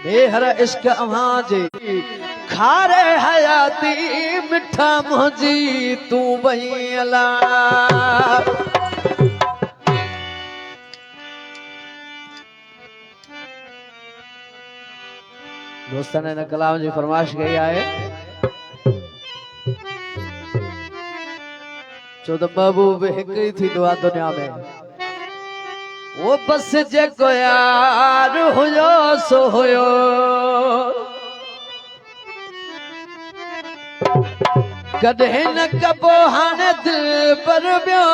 मेहर इश्क अवाजे खारे हयाती मिठा मुझी तू वही अला। दोस्तन ने कलाम जी फरमाइश कई आहे चो त महबूब हिक ही थींदो आहे दुनिया में वो बस जेको यार हुयो सो हुयो। कॾहिं न कबो हाणे दिल पर ॿियो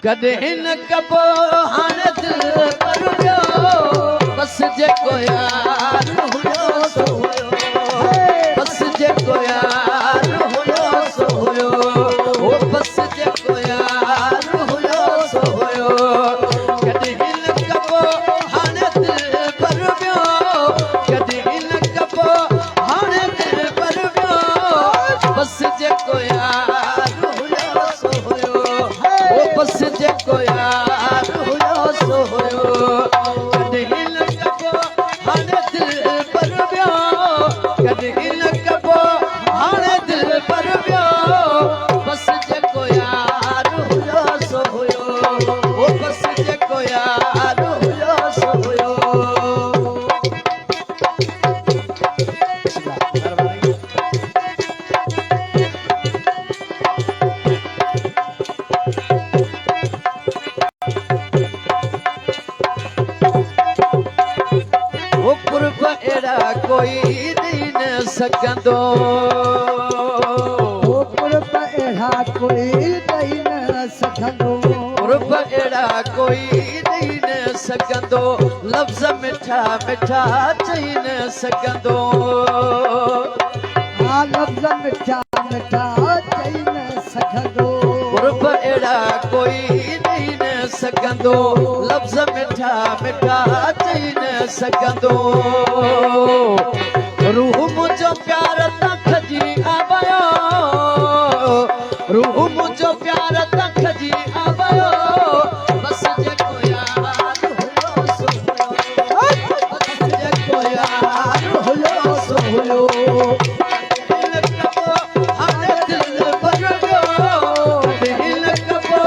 कॾहिं न कबो हाणे दिल पर ॿियो बस जेको यार हुयो सो हुयो बस जेको यार हुयो सो हुयो ओ बस जेको यार हुयो सो हुयो। कॾहिं न कबो हाणे दिल पर ॿियो कॾहिं न कबो हाणे दिल पर ॿियो बस जेको यार हुयो सो हुयो ओ बस जेको यार हुयो सो हुयो। कॾहिं न कबो हाणे दिल पर ॿियो कॾहिं न कबो हाणे दिल पर ॿियो बस जेको यार हुयो सो हुयो ओ बस जेको यार हुयो सो हुयो। वो कुर्ब एड़ा कोई दी न सकंदो वो कुर्ब एड़ा कोई दी न सकंदो कुर्ब एड़ा कोई दी न सकंदो लफ्ज़ मिठा मिठा चई न सकंदो आ लफ्ज़ मिठा मिठा चई न सकंदो कुर्ब एड़ा कोई दी न सकंदो लफ्ज़ मिठा मिठा चई न सकंदो। रूह मुझो प्यार तख जी आबयो रूह मुझो प्यार तख जी आबयो बस जेको यार हुयो सो हुयो बस जेको यार हुयो सो हुयो। दिल कबो हाणे दिल पर ॿियो दिल कबो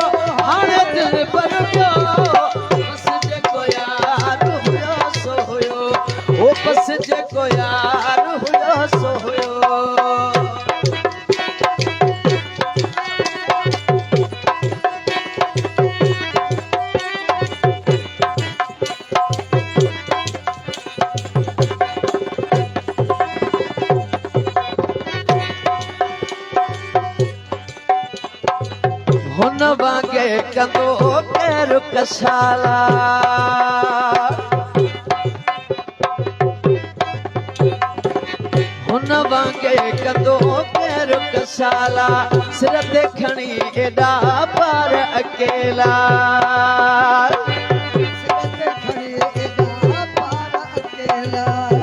हाणे दिल पर ॿियो बस जेको यार हुयो सो हुयो ओ बस जेको यार हुयो सो हुयो। हुन वांगे कंदो केरु कशाला हुन वांगे कंदो केरु कशाला सिर ते खणी एॾा पार अकेला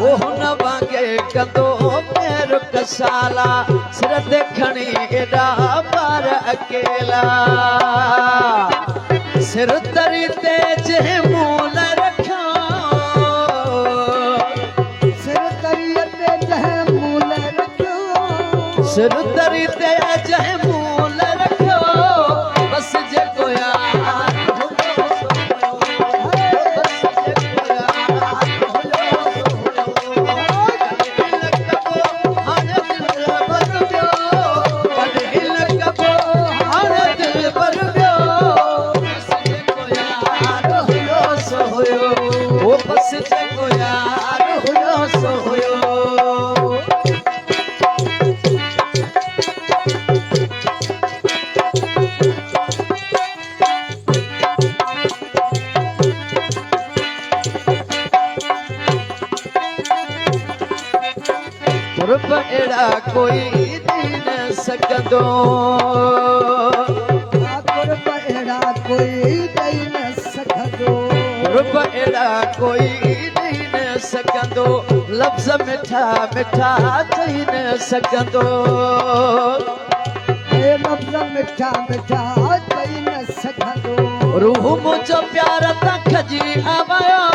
वो हुन वांगे कंदो केरु कशाला सिर ते खणी एॾा पार अकेला। सिर तरी ते जंहिं मूल रखियो सिर तरीअ ते जंहिं मूल रखियो सिर तरी ते जंहिं मूल रखियो बस जेको यार हुयो सो हुयो बस जेको यार हुयो सो हुयो। कॾहिं न कबो हाणे दिल पर ॿियो कॾहिं न कबो हाणे दिल पर ॿियो बस जेको यार हुयो सो हुयो ओ बस जेको यार हुयो सो हुयो। कुर्ब एड़ा कोई दी न सकंदो कुर्ब एड़ा कोई दी न सकंदो कुर्ब एड़ा कोई दी न सकंदो लफ्ज़ मिठा मिठा चई न सकंदो लफ्ज़ मिठा मिठा चई न सकंदो रूह मुझो प्यार तख जी आवायो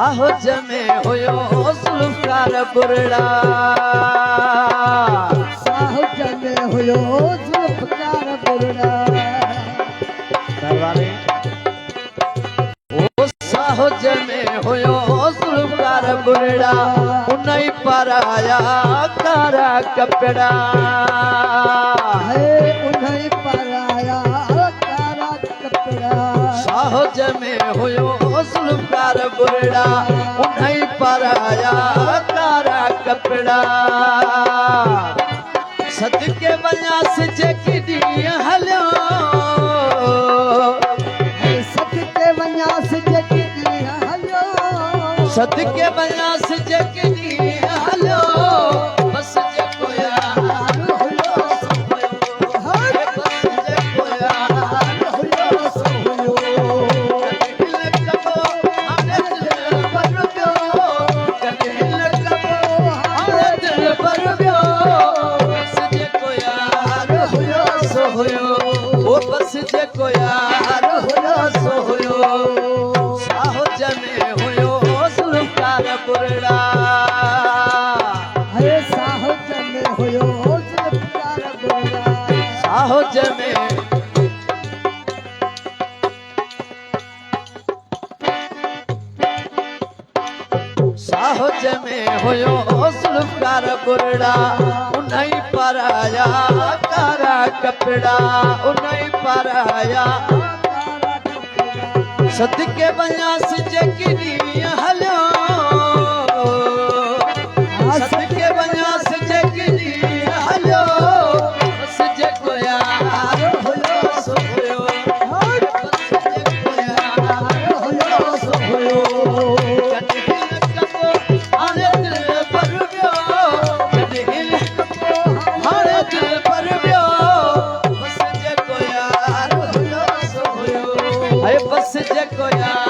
साहो जमे हुयो सुल्फकार बुरड़ा साहो जमे हुयो जुल्फकार बुरड़ा दरबारे ओ साहो जमे हुयो सुल्फकार बुरड़ा उन्हीं पर आया कारा कपड़ा है उन्हीं पर आया कारा कपड़ा साहो जमे हुयो सुल्फकार बुरड़ा उन्हीं पर आया कारा कपड़ा सदके वञा सिज किडी हलियो सदके वञा सिज किडी हलियो सदके वञा सिज किडी हलियो बस जेको यार हुयो सो हुयो बस जेको यार हुयो सो हुयो दिल कबो हाणे दिल पर पियो दिल कबो हाणे दिल पर पियो बस जेको यार हुयो सो हुयो ओ बस जेको यार हुयो सो हुयो साहो जमे हुयो सुल्फकार बुरड़ा है साहो जमे हुयो जुल्फकार बुरड़ा साहो जमे साहो जमे हुयो सुल्फकार बुरड़ा उन्हीं पर आया कारा कपड़ा उन्हीं पर आया सदके वञा सिज किडी हलियो सदके वञा सिज किडी हलियो बस जेको यार हुयो सो हुयो बस जेको यार हुयो सो हुयो कॾहिं कबो हाणे दिल पर वियो कॾहिं कबो हाणे दिल पर वियो बस जेको यार हुयो सो हुयो है बस जेको यार